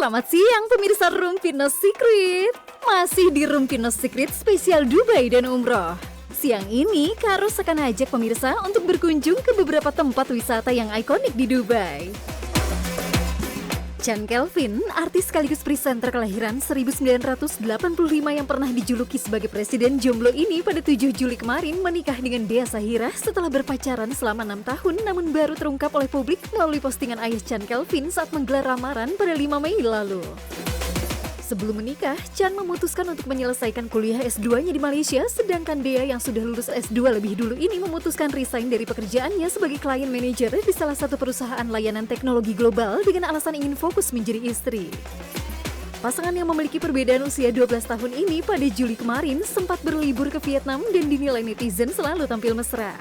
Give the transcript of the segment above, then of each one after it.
Selamat siang pemirsa Rumpi No Secret. Masih di Rumpi No Secret spesial Dubai dan Umroh. Siang ini Karos akan ajak pemirsa untuk berkunjung ke beberapa tempat wisata yang ikonik di Dubai. Chand Kelvin, artis sekaligus presenter kelahiran 1985 yang pernah dijuluki sebagai presiden jomblo ini pada 7 Juli kemarin menikah dengan Dea Sahira setelah berpacaran selama 6 tahun namun baru terungkap oleh publik melalui postingan ayah Chand Kelvin saat menggelar lamaran pada 5 Mei lalu. Sebelum menikah, Chand memutuskan untuk menyelesaikan kuliah S2-nya di Malaysia, sedangkan Dea yang sudah lulus S2 lebih dulu ini memutuskan resign dari pekerjaannya sebagai client manager di salah satu perusahaan layanan teknologi global dengan alasan ingin fokus menjadi istri. Pasangan yang memiliki perbedaan usia 12 tahun ini pada Juli kemarin sempat berlibur ke Vietnam dan dinilai netizen selalu tampil mesra.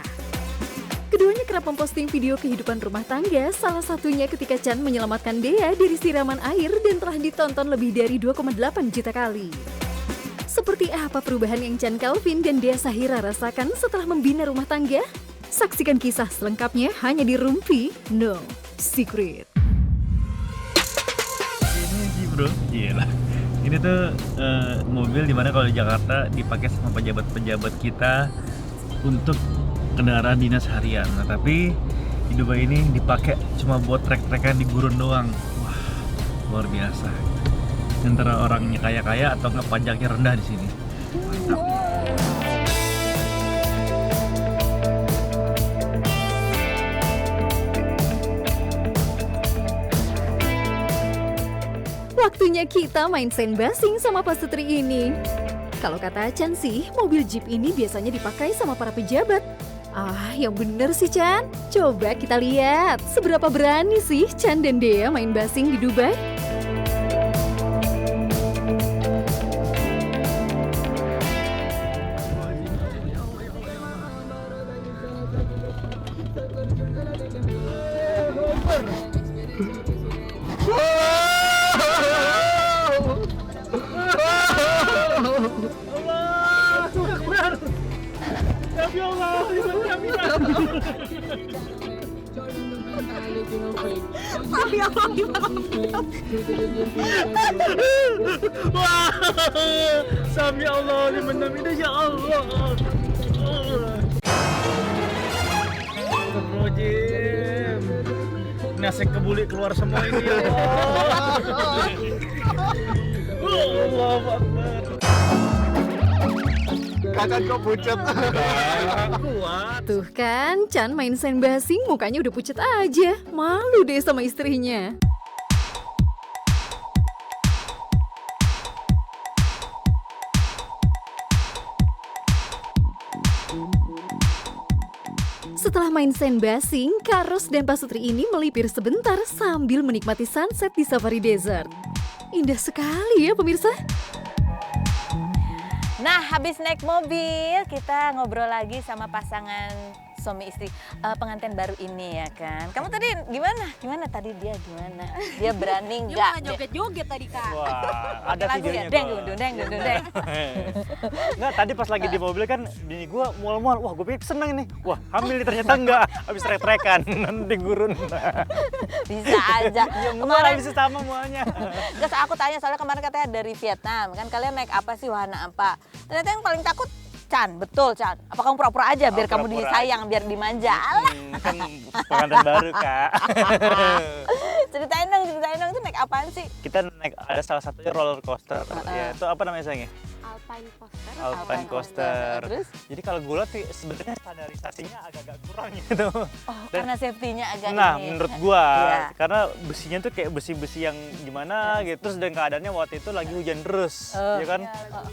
Keduanya kerap memposting video kehidupan rumah tangga, salah satunya ketika Chand menyelamatkan Dea dari siraman air dan telah ditonton lebih dari 2,8 juta kali. Seperti apa perubahan yang Chand Kelvin dan Dea Sahira rasakan setelah membina rumah tangga? Saksikan kisah selengkapnya hanya di Rumpi No Secret. Ini sih bro, gila. Ini tuh mobil dimana kalau di Jakarta dipakai sama pejabat-pejabat kita untuk kendaraan dinas harian. Nah, tapi di Dubai ini dipakai cuma buat trek-trekan di gurun doang. Wah, luar biasa. Antara orangnya kaya-kaya atau nggak pajaknya rendah di sini. Mantap. Waktunya kita main sandbasing sama Pak Sutri ini. Kalau kata Chand sih, mobil Jeep ini biasanya dipakai sama para pejabat. Ah, yang bener sih Chand. Coba kita lihat seberapa berani sih Chand dan Dea main basing di Dubai. Wah, Sami Allah liman hamidah, ya Allah. Astagfirullahaladzim. Nasi kebuli keluar semua ini ya Allah. Allahu Akbar. Kakak kok pucat. Kuat. Tuh kan, Chand main sandbasing mukanya udah pucet aja. Malu deh sama istrinya. Setelah main sandbasing, Karos dan Pak Sutri ini melipir sebentar sambil menikmati sunset di Safari Desert. Indah sekali ya pemirsa. Nah, habis naik mobil, kita ngobrol lagi sama pasangan suami istri pengantin baru ini ya kan. Kamu tadi gimana? Gimana tadi dia gimana? Dia berani nggak? Dia joget-joget tadi Kak. Wah, ada Lagu videonya ya? Deng, kok. deng, deng, deng. Nggak, tadi pas lagi di mobil kan bini gue mual-mual, wah gue pikir seneng nih, wah hamil nih, ternyata enggak, habis trek-trekan di gurun. Bisa aja. Ya mual habis sama mualnya. Terus aku tanya soalnya kemarin katanya dari Vietnam, kan kalian naik apa sih, wahana apa? Ternyata yang paling takut Chand, betul Chand. Apa kamu pura-pura aja biar kamu pura-pura disayang, biar dimanja? Alah. Kan pengantin baru Kak. Ceritain dong itu naik apaan sih? Kita naik, ada salah satunya roller coaster. Ya, itu apa namanya sayangnya? Alpine Coaster. Alpine coaster. Terus? Jadi kalau gue lihat sih sebenarnya standarisasinya agak-agak kurang gitu. Oh, karena safety-nya agak Nah, ini. menurut gua, Iya. karena besinya tuh kayak besi-besi yang gimana gitu, terus dan keadaannya waktu itu lagi hujan terus, ya kan?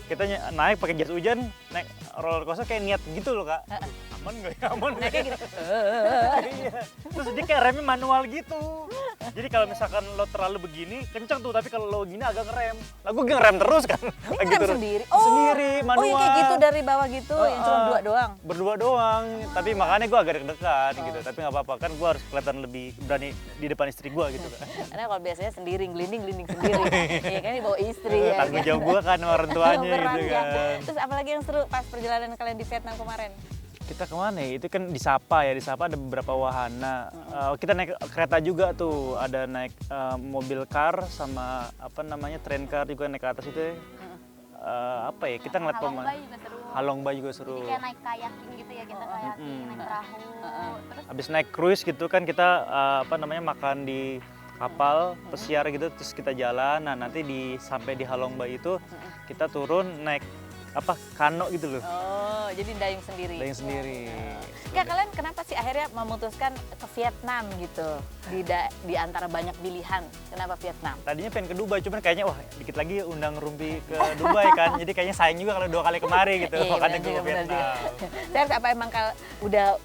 Kita naik pakai jas hujan, naik roller coaster kayak niat gitu loh Kak. Aman nggak ya? Aman nggak Naiknya ya? gitu. Iya. Terus dia kayak remnya manual gitu. Jadi kalau misalkan lo terlalu begini, kenceng tuh, tapi kalau lo gini agak ngerem. Lah gua ngerem terus kan. Ini Lagi ngerem turun. sendiri? Sendiri, manual. Oh, yang kayak gitu dari bawah gitu, yang cuma dua doang? Berdua doang, tapi makanya gue agak deg-degan gitu. Tapi nggak apa-apa, kan gue harus kelihatan lebih berani di depan istri gue gitu kan. Karena kalau biasanya sendiri, gelinding sendiri. Iya kan dibawa istri ya. Tanggung jawab gue kan sama orang tuanya Berat gitu ya. kan. Terus apalagi yang seru pas perjalanan kalian di Vietnam kemarin? Kita kemana ya? Itu kan di Sapa ya, di Sapa ada beberapa wahana. Kita naik kereta juga tuh, ada naik mobil car sama apa namanya train car juga naik ke atas itu. Ya. Apa ya? Kita ngeliat Halongba juga seru. Jadi kayak naik kayaking gitu ya, kita kayaking, naik perahu. Terus Habis naik cruise gitu kan kita apa namanya makan di kapal pesiar gitu, terus kita jalan. Nah nanti sampai di Halongba itu kita turun naik apa kano gitu loh. Oh, jadi dayung sendiri. Dayung sendiri. Enggak, kalian kenapa sih akhirnya memutuskan ke Vietnam gitu? Di antara banyak pilihan, kenapa Vietnam? Tadinya pengen ke Dubai, cuman kayaknya wah dikit lagi undang Rumpi ke Dubai kan. Jadi kayaknya sayang juga kalau 2 kali kemari gitu. Iya, Makanya benar ke juga, benar Vietnam. Saya apa emang kalau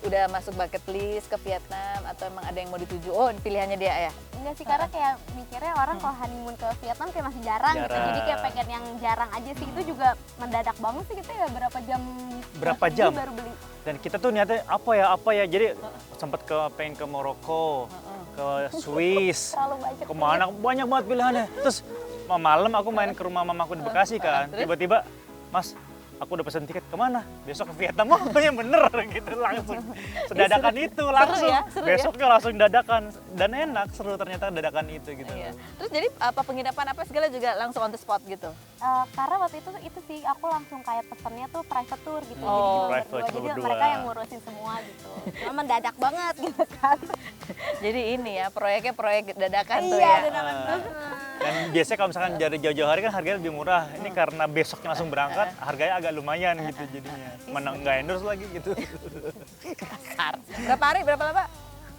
udah masuk bucket list ke Vietnam atau emang ada yang mau dituju? Oh, pilihannya dia ya. enggak sih, karena kayak mikirnya orang kalau honeymoon ke Vietnam kayak masih jarang gitu. Jarang. Jadi kayak pengen yang jarang aja sih. Itu juga mendadak banget sih, kita ya berapa jam baru beli. Dan kita tuh niatnya apa ya. Jadi sempat pengen ke Maroko, ke Swiss, Terlalu banyak. kemana banyak banget pilihannya. Terus malam aku main ke rumah mamaku di Bekasi kan. Terus? Tiba-tiba, Mas, aku udah pesen tiket kemana? Besok ke Vietnam. Oh yang bener gitu langsung. Sedadakan itu langsung. Seru ya? Besoknya langsung dadakan dan enak, seru ternyata dadakan itu gitu. Iya. Terus jadi apa penginapan apa segala juga langsung on the spot gitu? Karena waktu itu sih aku langsung kayak pesennya tuh private tour gitu. Oh, jadi private tour jadi berdua. mereka yang ngurusin semua gitu. Cuma mendadak banget gitu kan. Jadi ini ya, proyeknya proyek dadakan tuh Iya, ya. dadakan banget. Dan biasanya kalau misalkan dari jauh-jauh hari kan harganya lebih murah. Ini karena besoknya langsung berangkat, harganya agak lumayan gitu jadinya. Mana nggak endorse lagi gitu. Kasar. Berapa hari, berapa lama?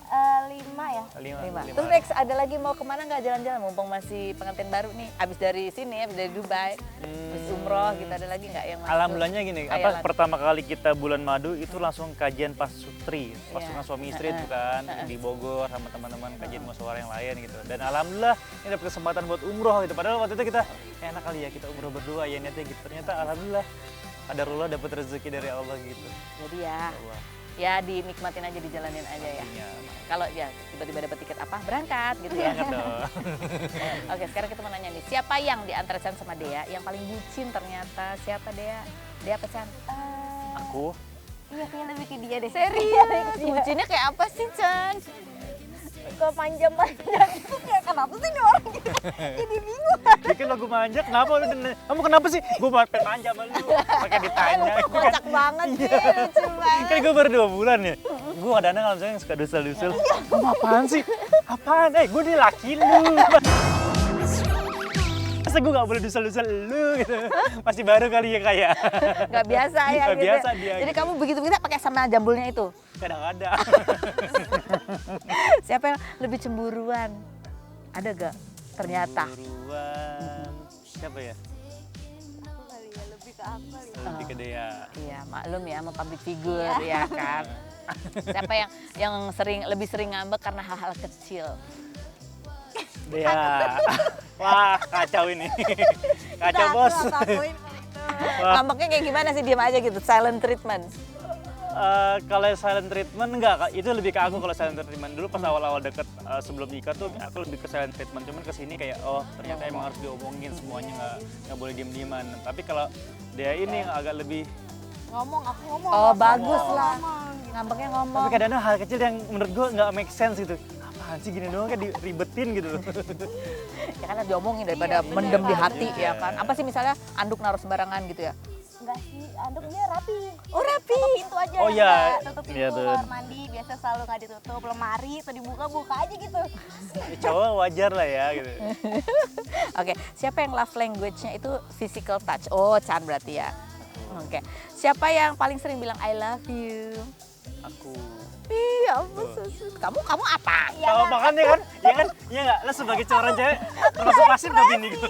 5 ya. 5. Terus next ada lagi mau kemana nggak jalan-jalan? Mumpung masih pengantin baru nih, abis dari sini, abis dari Dubai, terus umroh gitu, ada lagi nggak yang masuk? Alhamdulillahnya gini, Khayalan. pertama kali kita bulan madu itu langsung kajian pasutri, pasukan Iya. suami istri itu kan di Bogor sama teman-teman kajian musyawarah yang lain gitu. Dan alhamdulillah ini dapat kesempatan buat umroh gitu. Padahal waktu itu kita enak kali ya kita umroh berdua ya niatnya gitu. Ternyata alhamdulillah ada rula dapat rezeki dari Allah gitu. Jadi ya, Allah. ya dinikmatin aja, dijalanin aja ya. Iya. Kalau ya tiba-tiba dapat tiket apa, berangkat gitu ya. Banget dong. Oke, sekarang kita mau nanya nih, siapa yang di antara Chan sama Dea yang paling bucin ternyata? Siapa Dea? Dea apa Chan? Aku Iya, kayaknya lebih ke dia deh. Serius? Bucinnya kayak apa sih Chan? Ke manja-manja itu kayak kenapa sih nih orang gitu? Jadi bingung. bikin lagu manja, kenapa lu? Kamu kenapa sih? Gue pengen manja sama lu, pakai ditanya. Kocak banget sih, lucu banget. Kan gue baru 2 bulan ya. Gue kadang-kadang kalau misalnya suka dusel-dusel. Kamu apaan sih? Apaan? Gue nih laki lu. Masa gue gak boleh dusel-dusel lu gitu. Masih baru kali ya kayak. Gak biasa ya Nggak gitu. biasa dia Jadi gitu. kamu begitu-begitu pakai sama jambulnya itu. Kadang-kadang. Siapa yang lebih cemburuan? Ada gak? Ternyata. Buruan. Siapa ya? Aku kali ya, lebih ke aku kali ya. Lebih ke Dea. Iya, maklum ya sama public figure ya kan. Siapa yang lebih sering ngambek karena hal-hal kecil? Dea. Wah, kacau ini. Kacau bos. Akuin Wah. Ngambeknya kayak gimana sih, diam aja gitu, silent treatment. Kalau silent treatment enggak, Kak. Itu lebih ke aku kalau silent treatment. Dulu pas awal-awal deket sebelum nikah tuh aku lebih ke silent treatment. Cuman kesini kayak oh ternyata emang harus diomongin semuanya, nggak boleh diem-dieman. Tapi kalau dia ini agak lebih, ngomong, aku ngomong. Oh, Aku bagus ngomong, lah. ngomong. Ngambeknya tapi ngomong. kadang-kadang hal kecil yang menurut gua nggak make sense gitu. Apaan sih gini doang kan diribetin gitu. Ya kan harus diomongin daripada Iya, mendem di bener. hati ya kan. Apa sih misalnya anduk naruh sembarangan gitu ya? Enggak sih, anduknya rapi. Oh, rapi. Tutup pintu aja. Oh, iya. enggak. Tutup pintu Iya, tuh. kamar mandi, biasa selalu nggak ditutup. Lemari itu dibuka-buka aja gitu. Ya, cowok wajar lah ya gitu. Oke, siapa yang love language-nya itu physical touch? Oh, Chan berarti ya. Oke. Siapa yang paling sering bilang I love you? Aku. Iya, ampun, susu. Kamu apa? Iya, Tahu makanya kan? Iya kan? Iya nggak? Lo sebagai cowok cewek termasuk pasif gak gini gitu.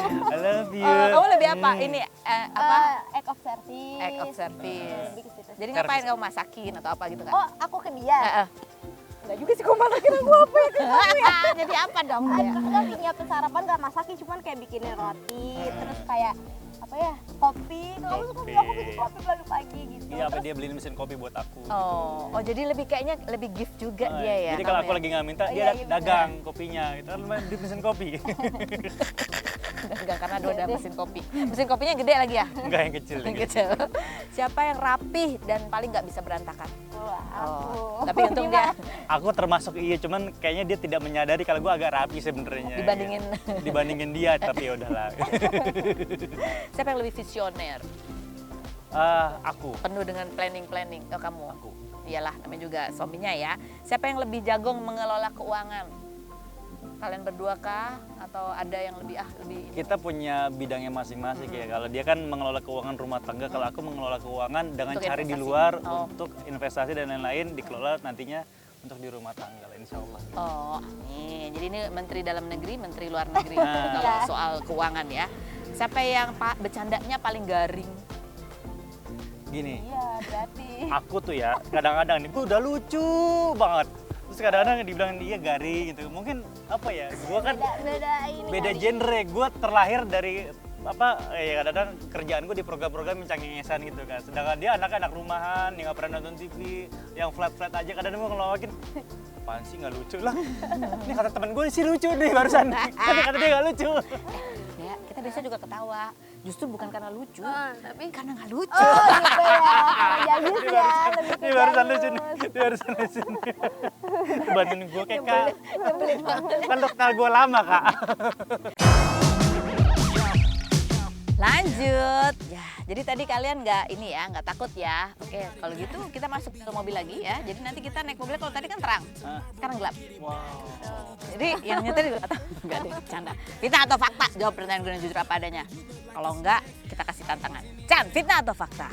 I love you. Kamu lebih apa? Ini apa? Act of service. Act of service. Lebih ke situ. Jadi ngapain kamu masakin atau apa gitu kan? Oh, aku ke dia. Heeh. Enggak juga sih, kok masakin aku apa ya? Jadi apa dong Aku dia? kan nyiapin sarapan nggak masakin, cuman kayak bikinin roti, terus kayak apa ya, kopi. Kalau suka Kopi. aku bikin kopi pagi gitu. Iya, apa dia beliin mesin kopi buat aku. Oh, jadi lebih kayaknya lebih gift juga Ah, dia ya. Jadi kalau kamu aku ya? lagi nggak minta, Oh, dia iya, iya, dagang kopinya. Itu kan lumayan di mesin kopi. pegang karena udah mesin kopi. Mesin kopinya gede lagi ya? Enggak, yang kecil. Yang kecil. Siapa yang rapih dan paling nggak bisa berantakan? Wah, Oh, aku. tapi untung dia Aku termasuk iya, cuman kayaknya dia tidak menyadari kalau gue agak rapi sebenarnya. dibandingin. Dibandingin dia, tapi ya udahlah. Siapa yang lebih visioner? Aku. Penuh dengan planning. Oh, kamu. Aku. Iyalah, namanya juga suaminya ya. Siapa yang lebih jago mengelola keuangan? Kalian berdua kah? Atau ada yang lebih lebih ini? Kita punya bidangnya masing-masing ya. Kalau dia kan mengelola keuangan rumah tangga, kalau aku mengelola keuangan dengan Untuk cari di investasi. luar Oh. untuk investasi dan lain-lain dikelola nantinya untuk di rumah tangga, insya Allah. Oh, amin. Jadi ini Menteri Dalam Negeri, Menteri Luar Negeri Nah. kalau soal keuangan ya. Siapa yang bercandanya paling garing? Gini, Iya, berarti. aku tuh ya kadang-kadang nih, gue udah lucu banget. Terus kadang-kadang dibilang dia garing gitu. Mungkin apa ya, gue kan Beda ini. beda kali. genre. Gue terlahir dari ya kadang-kadang kerjaan gue di program-program yang cengengesan gitu kan. Sedangkan dia anak rumahan yang nggak pernah nonton TV, yang flat-flat aja. Kadang-kadang gue ngelowakin, apaan sih nggak lucu lah. Ini kata temen gue sih lucu nih barusan. Tapi kata dia nggak lucu. Ya, kita biasa juga ketawa. Justru bukan karena lucu, Tapi karena nggak lucu. oh gitu ya. Jayus ya, lebih ke Ini barusan jayus. lucu nih. Ini barusan lucu nih. Bantuin gue kayak kak. Nyebelin banget. Kan lo kenal gue lama kak. Lanjut. Ya, jadi tadi kalian nggak takut ya. Oke, kalau gitu kita masuk ke mobil lagi ya. Jadi nanti kita naik mobil, kalau tadi kan terang, sekarang gelap. Wow. Jadi yang nyetir atau enggak deh, canda. Fitnah atau fakta? Jawab pertanyaan gue yang jujur apa adanya. Kalau enggak, kita kasih tantangan. Chan, fitnah atau fakta?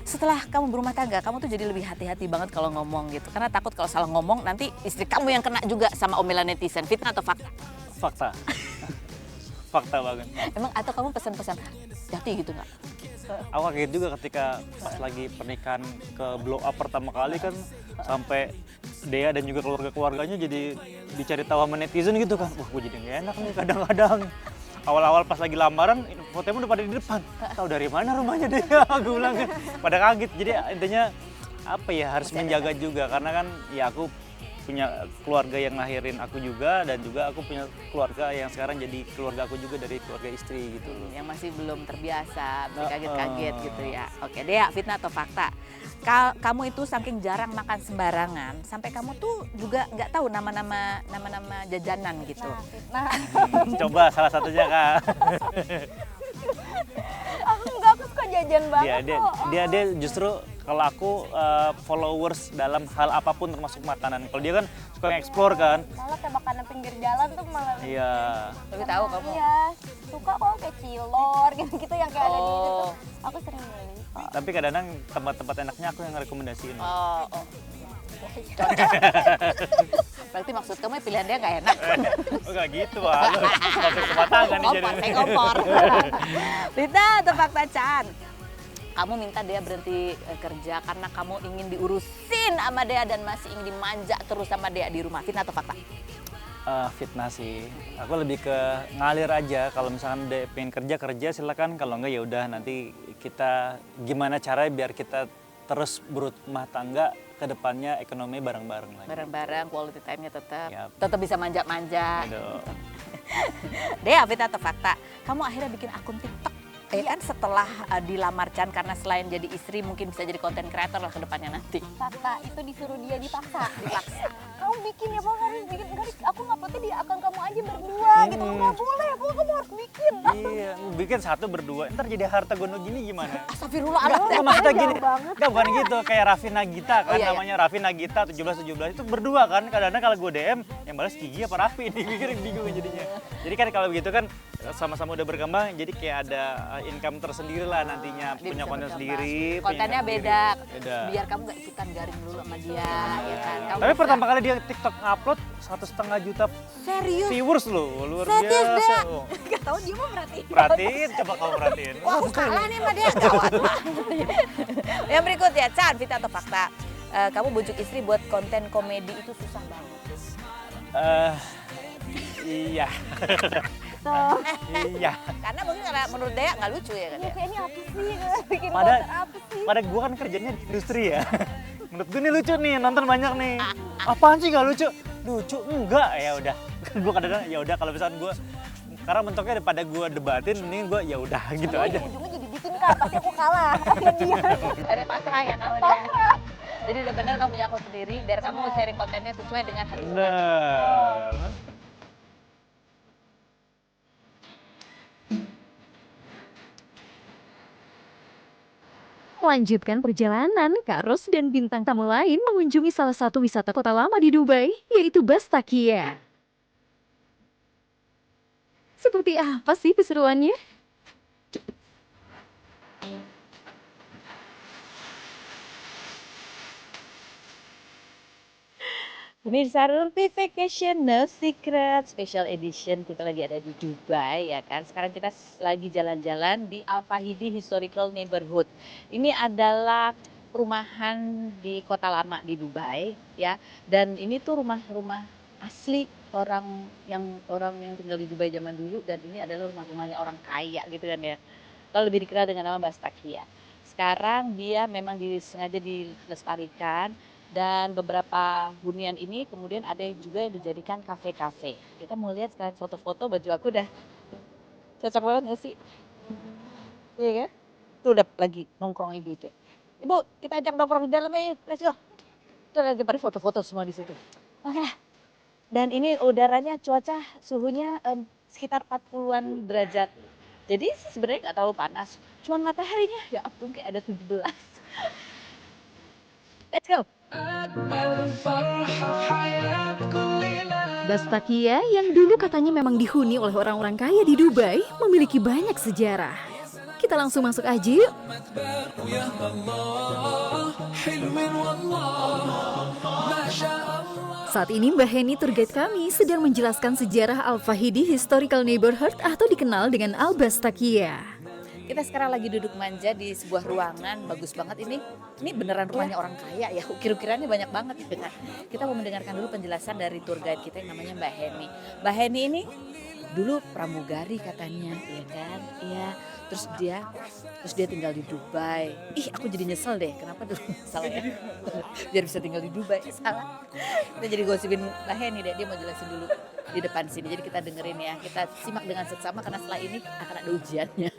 Setelah kamu berumah tangga, kamu tuh jadi lebih hati-hati banget kalau ngomong gitu. Karena takut kalau salah ngomong nanti istri kamu yang kena juga sama omelan netizen. Fitnah atau fakta? Fakta. Fakta banget. Emang atau kamu pesan-pesan hati gitu nggak? Aku kaget juga ketika pas lagi pernikahan ke blow up pertama kali kan, sampai Dea dan juga keluarga-keluarganya jadi dicari tahu sama netizen gitu kan. Wah, gue jadi nggak enak nih kadang-kadang. Awal-awal pas lagi lamaran, fotonya udah pada di depan. Tahu dari mana rumahnya Dea? Gue bilang kan. Pada kaget. Jadi intinya apa ya, harus menjaga juga karena kan ya aku punya keluarga yang lahirin aku juga, dan juga aku punya keluarga yang sekarang jadi keluarga aku juga dari keluarga istri gitu loh. Yang masih belum terbiasa, masih Nah, kaget-kaget gitu ya. Oke, Dea, fitnah atau fakta? Kamu itu saking jarang makan sembarangan, sampai kamu tuh juga nggak tahu nama-nama jajanan gitu. Nah, Coba salah satunya kak. aku suka jajan banget kok. Dia justru kalau aku followers dalam hal apapun termasuk makanan. Kalau dia kan suka nge-explore kan. Malah kayak makanan pinggir jalan tuh malah Iya. Lebih tahu kamu. Iya, suka kok kayak cilor gitu-gitu yang kayak ada di itu tuh. Oh. Aku sering beli kok. Tapi kadang-kadang tempat-tempat enaknya aku yang rekomendasiin. Oh. Cocok. Berarti maksud kamu pilihan dia nggak enak. Oh nggak gitu wah. Topik rumah tangga nih jadi. Saya kompor. Fitnah atau fakta, Chan? Kamu minta dia berhenti kerja karena kamu ingin diurusin sama dia dan masih ingin dimanja terus sama dia di rumah. Fitnah atau fakta? Fitnah sih. Aku lebih ke ngalir aja. Kalau misalkan dia pengen kerja silakan. Kalau enggak ya udah nanti kita gimana caranya biar kita terus berumah tangga ke depannya ekonomi bareng-bareng lagi. Bareng-bareng, quality time-nya tetap. Yap. Tetap bisa manja-manja. Aduh. Dea, fitnah atau fakta? Kamu akhirnya bikin akun TikTok. Kan setelah dilamar Chan, karena selain jadi istri mungkin bisa jadi content creator lah ke depannya nanti. Fakta itu disuruh dia dipaksa. Dipaksa. Kamu bikin ya, Bang, harus bikin. Enggak, aku nguploadnya di akun kamu aja berdua gitu. Enggak boleh, kamu harus bikin. Iya, bikin satu berdua. Ntar jadi harta gono gini gimana? Astagfirullah, Enggak, maksudnya gini. jauh banget. Enggak, bukan gitu. Kayak Raffi Nagita kan, Oh, iya, iya. namanya Raffi Nagita 17 itu berdua kan. Kadang-kadang kalau gue DM yang balas Kiki apa Raffi nih, bingung jadinya. Jadi kan kalau begitu kan sama-sama udah berkembang, jadi kayak ada income tersendiri lah nantinya, Dia punya bisa konten berkembang. sendiri. punya Kontennya income beda. sendiri. Beda. Biar kamu gak ikutan garing dulu sama dia, ya kan? Kamu Tapi bisa- pertama kali dia TikTok upload 1,5 juta Serius? viewers loh, luar Serius, biasa. Dea? Oh. Enggak tahu dia mau berarti. Perhatiin, coba kamu perhatiin. Wah, aku kalah nih sama dia, gawat banget. Yang berikut ya, Chan, fitnah atau fakta? Kamu bujuk istri buat konten komedi itu susah banget. Iya. Tuh. Iya. Karena mungkin karena menurut Dea nggak lucu ya kan Ya ya? kayak ini apa sih? Bikin Pada konten apa sih? pada gue kan kerjanya di industri ya. Menurut gue nih lucu nih, nonton banyak nih. Apaan sih nggak lucu? Lucu enggak, ya udah. Gue kadang-kadang ya udah kalau misalkan gue Karena mentoknya daripada gue debatin, mending gue ya udah gitu aja. Ujungnya jadi bikin Kak, pasti aku kalah sama dia. Ada pasrah ya kalau dia. Jadi udah bener kamu punya akun sendiri, biar kamu sharing kontennya sesuai dengan hati. Bener. Melanjutkan perjalanan, Kak Ros dan bintang tamu lain mengunjungi salah satu wisata kota lama di Dubai, yaitu Bastakia. Seperti apa sih keseruannya? Pemirsa Rumpi Vacation No Secret Special Edition, kita lagi ada di Dubai ya kan. Sekarang kita lagi jalan-jalan di Al Fahidi Historical Neighborhood. Ini adalah perumahan di kota lama di Dubai ya. Dan ini tuh rumah-rumah asli orang yang tinggal di Dubai zaman dulu, dan ini adalah rumah-rumahnya orang kaya gitu kan ya. Kalau lebih dikenal dengan nama Bastakia. Sekarang dia memang sengaja dilestarikan. Dan beberapa hunian ini kemudian ada juga yang dijadikan kafe-kafe. Kita mau lihat sekarang foto-foto, baju aku udah cocok banget gak sih? Iya kan? Tuh udah lagi nongkrong ibu itu. Ibu, kita ajak nongkrong di dalam ya, let's go. Tuh lagi pada foto-foto semua di situ. Oke. Dan ini udaranya, cuaca suhunya sekitar 40-an derajat. Jadi sebenarnya nggak terlalu panas. Cuman mataharinya ya ampun kayak ada 17. Let's go. Bastakia yang dulu katanya memang dihuni oleh orang-orang kaya di Dubai memiliki banyak sejarah. Kita langsung masuk aja yuk. Saat ini Mbak Heni, tour guide kami, sedang menjelaskan sejarah Al Fahidi Historical Neighborhood atau dikenal dengan Al Bastakia. Kita sekarang lagi duduk manja di sebuah ruangan, bagus banget ini. Ini beneran rumahnya orang kaya ya, ukir-ukirannya banyak banget gitu kan. Kita mau mendengarkan dulu penjelasan dari tour guide kita yang namanya Mbak Heni. Mbak Heni ini dulu pramugari katanya, ya kan? Iya. Terus dia tinggal di Dubai. Ih, aku jadi nyesel deh. Kenapa dulu salah ya? Biar bisa tinggal di Dubai, salah. Kita jadi gosipin Mbak Heni deh. Dia mau jelasin dulu di depan sini. Jadi kita dengerin ya. Kita simak dengan seksama karena setelah ini akan ada ujiannya.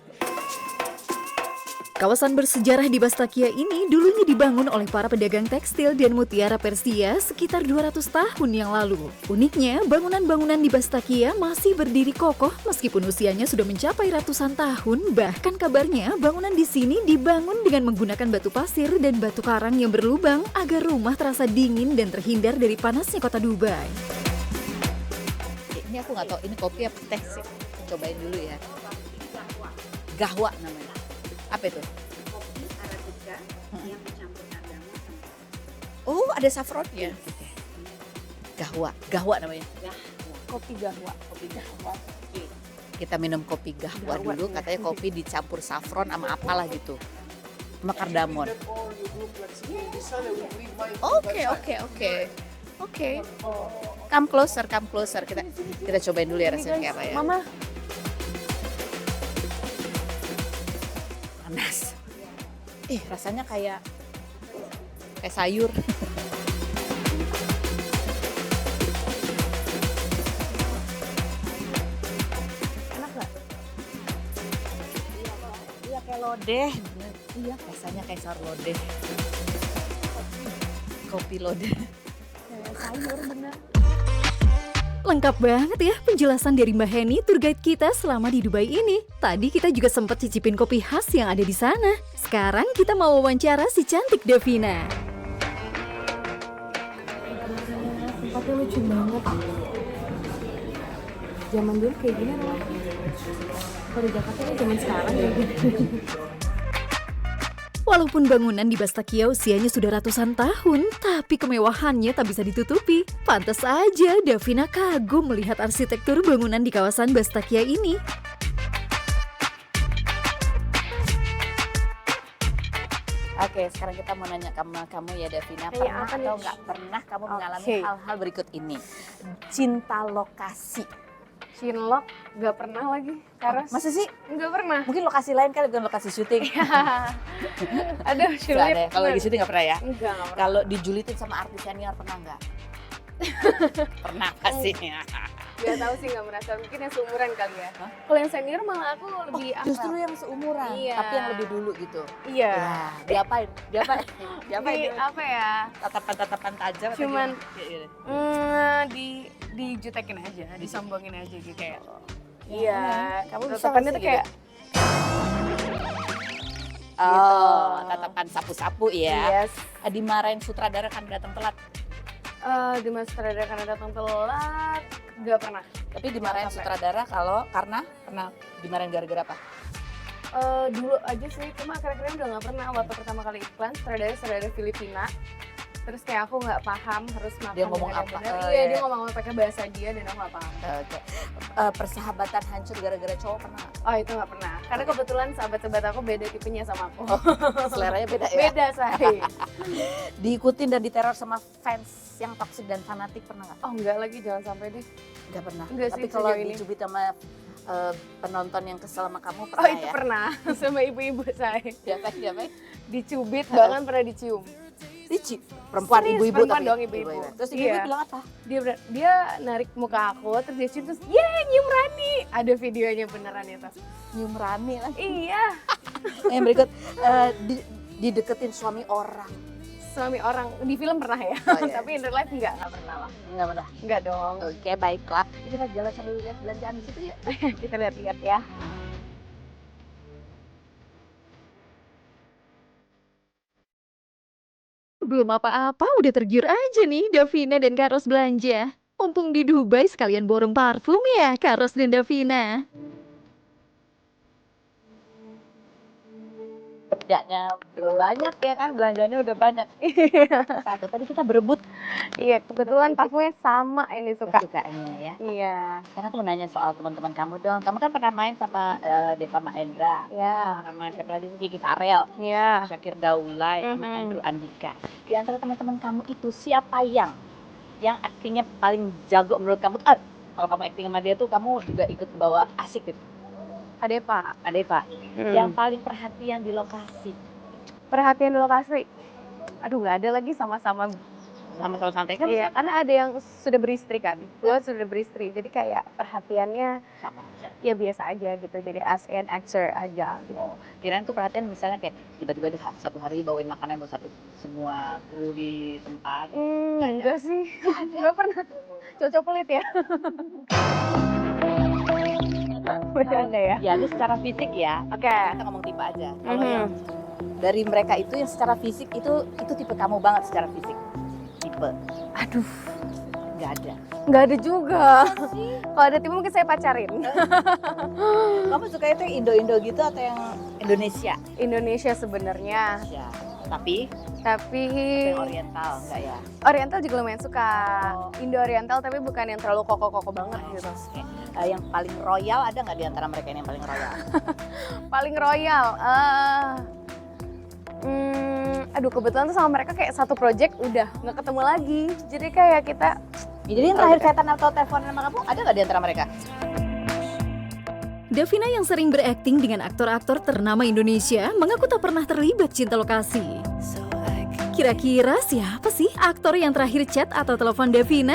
Kawasan bersejarah di Bastakia ini dulunya dibangun oleh para pedagang tekstil dan mutiara Persia sekitar 200 tahun yang lalu. Uniknya, bangunan-bangunan di Bastakia masih berdiri kokoh meskipun usianya sudah mencapai ratusan tahun. Bahkan kabarnya bangunan di sini dibangun dengan menggunakan batu pasir dan batu karang yang berlubang agar rumah terasa dingin dan terhindar dari panasnya kota Dubai. Ini aku nggak tahu ini kopi apa teh sih. Cobain dulu ya. Gahwa namanya. Apa itu? Kopi Arabica yang dicampur cardamom. Oh, ada saffronnya. Gahwa namanya. Kopi gahwa. Oke. Kita minum kopi gahwa dulu. Katanya kopi dicampur saffron sama apalah gitu. Sama kardamon. Oke. Come closer. Kita cobain dulu ya rasanya kayak apa ya. Mama, Panas. Rasanya kayak sayur. enak gak? Iya kayak lodeh. Iya, rasanya kayak sayur lodeh. Kopi lodeh. Sayur bener. Lengkap banget ya penjelasan dari Mbak Heni, tour guide kita selama di Dubai ini. Tadi kita juga sempat cicipin kopi khas yang ada di sana. Sekarang kita mau wawancara si cantik Davina. Tempatnya lucu banget. Zaman dulu kayak gini loh. Kalau di Jakarta kan zaman sekarang kayak gini. Walaupun bangunan di Bastakia usianya sudah ratusan tahun, tapi kemewahannya tak bisa ditutupi. Pantas aja Davina kagum melihat arsitektur bangunan di kawasan Bastakia ini. Oke, sekarang kita mau nanya kamu ya Davina, Kayak pernah apa nih? atau nggak pernah kamu mengalami Oke. hal-hal berikut ini? Cinta lokasi. Cinlok nggak pernah lagi. Karena Masa sih? nggak pernah. Mungkin lokasi lain kali, bukan lokasi syuting. Aduh, Nggak sulit. ada ya? Kalau lagi syuting nggak pernah ya? Enggak pernah. Kalau dijulitin sama artis senior pernah nggak? Pernah pastinya. Gak tahu sih, nggak merasa. Mungkin yang seumuran kali ya. Kalau yang senior malah aku lebih akrab. Justru yang seumuran, Iya. tapi yang lebih dulu gitu. Iya. Ya, diapain? Diapain? Diapain? Di apa ya? Tatapan-tatapan tajam. atau Cuman gimana? Iya. dijutekin aja, disombongin aja gitu kayak. Iya. Kamu Bisa tatapannya nggak tuh sih kayak Oh, tatapan sapu-sapu ya. yes. Dimarahin sutradara kan datang telat. Di Mas Sutradara karena datang telat, nggak pernah. Tapi dimarahin Sampai. sutradara karena pernah dimarahin gara-gara apa? Dulu aja sih, cuma akhir-akhirnya udah nggak pernah. Waktu pertama kali iklan, sutradara Filipina. Terus kayak aku nggak paham harus makan Dia ngomong dengan yang apa? benar. Oh, Iya, iya. dia ngomong pakai bahasa dia dan aku nggak paham. Oke. Persahabatan hancur gara-gara cowok pernah nggak? Oh itu nggak pernah, karena kebetulan sahabat-sahabat aku beda tipenya sama aku. Seleranya beda ya? Beda say. Diikutin dan diteror sama fans yang toksik dan fanatik pernah nggak? Oh enggak lagi, jangan sampai deh. Nggak pernah. Enggak Tapi sih, kalau sejauh ini. dicubit sama penonton yang kesel sama kamu pernah Oh itu ya? pernah, sama ibu-ibu saya. Diapain? Dicubit, bahkan pernah dicium. Perempuan, Serius, ibu-ibu perempuan tapi? dong, ibu-ibu. Terus ibu-ibu Iya. bilang apa? Dia narik muka aku, terus dia cium, terus nyium Rani. Ada videonya beneran itu. Nyium Rani lah. Iya, Yang berikut, dideketin suami orang. suami orang, di film pernah ya, Oh, iya. tapi in real life enggak pernah lah. Nggak pernah. Enggak dong. Oke, baiklah. Kita jalan sambil lihat belanjaan di situ ya. Kita lihat-lihat ya. Belum apa-apa udah tergiur aja nih Davina dan Karos belanja. Mumpung di Dubai sekalian borong parfum ya Karos dan Davina. Kerjanya belum banyak ya kan, belanjanya udah banyak. Satu tadi kita berebut Iya, kebetulan parfumnya sama ini suka. sukanya ya. Iya. Karena aku mau nanya soal teman-teman kamu dong. Kamu kan pernah main sama Deva Mahendra, Ya. sama siapa lagi, Kiki Karel, Iya. Syakir Daulay, sama Mhm. Andrew Andika. Di antara teman-teman kamu itu siapa yang aktingnya paling jago menurut kamu? Kalau kamu akting sama dia tuh kamu juga ikut bawa asik gitu. Ada Pak. Ada Eva. Yang paling perhatian di lokasi. Perhatian di lokasi. Aduh, nggak ada lagi, sama-sama. Sama-sama santai kan? Iya, karena ada yang sudah beristri kan. Gue sudah beristri, jadi kayak perhatiannya Sama. ya biasa aja gitu. Jadi as an actor aja gitu. Kirain tuh perhatian misalnya kayak tiba-tiba dia satu hari bawain makanan buat semua kru di tempat. Enggak sih. Enggak pernah. Cocok pelit ya. Bercanda ya. Ya, ini secara fisik ya. Oke. Kita ngomong tipe aja. Kalau Mhm. yang dari mereka itu yang secara fisik itu tipe kamu banget secara fisik. Tipe. Aduh, Nggak ada. nggak ada juga. Kalau ada tipe mungkin saya pacarin. Kamu suka itu yang Indo-Indo gitu atau yang Indonesia? Indonesia sebenarnya, Ya. Tapi tapi yang Oriental enggak ya? Oriental juga lumayan suka. Oh. Indo-Oriental tapi bukan yang terlalu koko-koko banget gitu. Oke. Yang paling royal ada nggak di antara mereka ini yang paling royal? Paling royal. Aduh, kebetulan tuh sama mereka kayak satu project udah nggak ketemu lagi. Jadi kayak kita Ya, jadi yang terakhir chatan atau teleponan sama kamu ada nggak di antara mereka? Davina yang sering berakting dengan aktor-aktor ternama Indonesia mengaku tak pernah terlibat cinta lokasi. Kira-kira siapa sih aktor yang terakhir chat atau telepon Davina?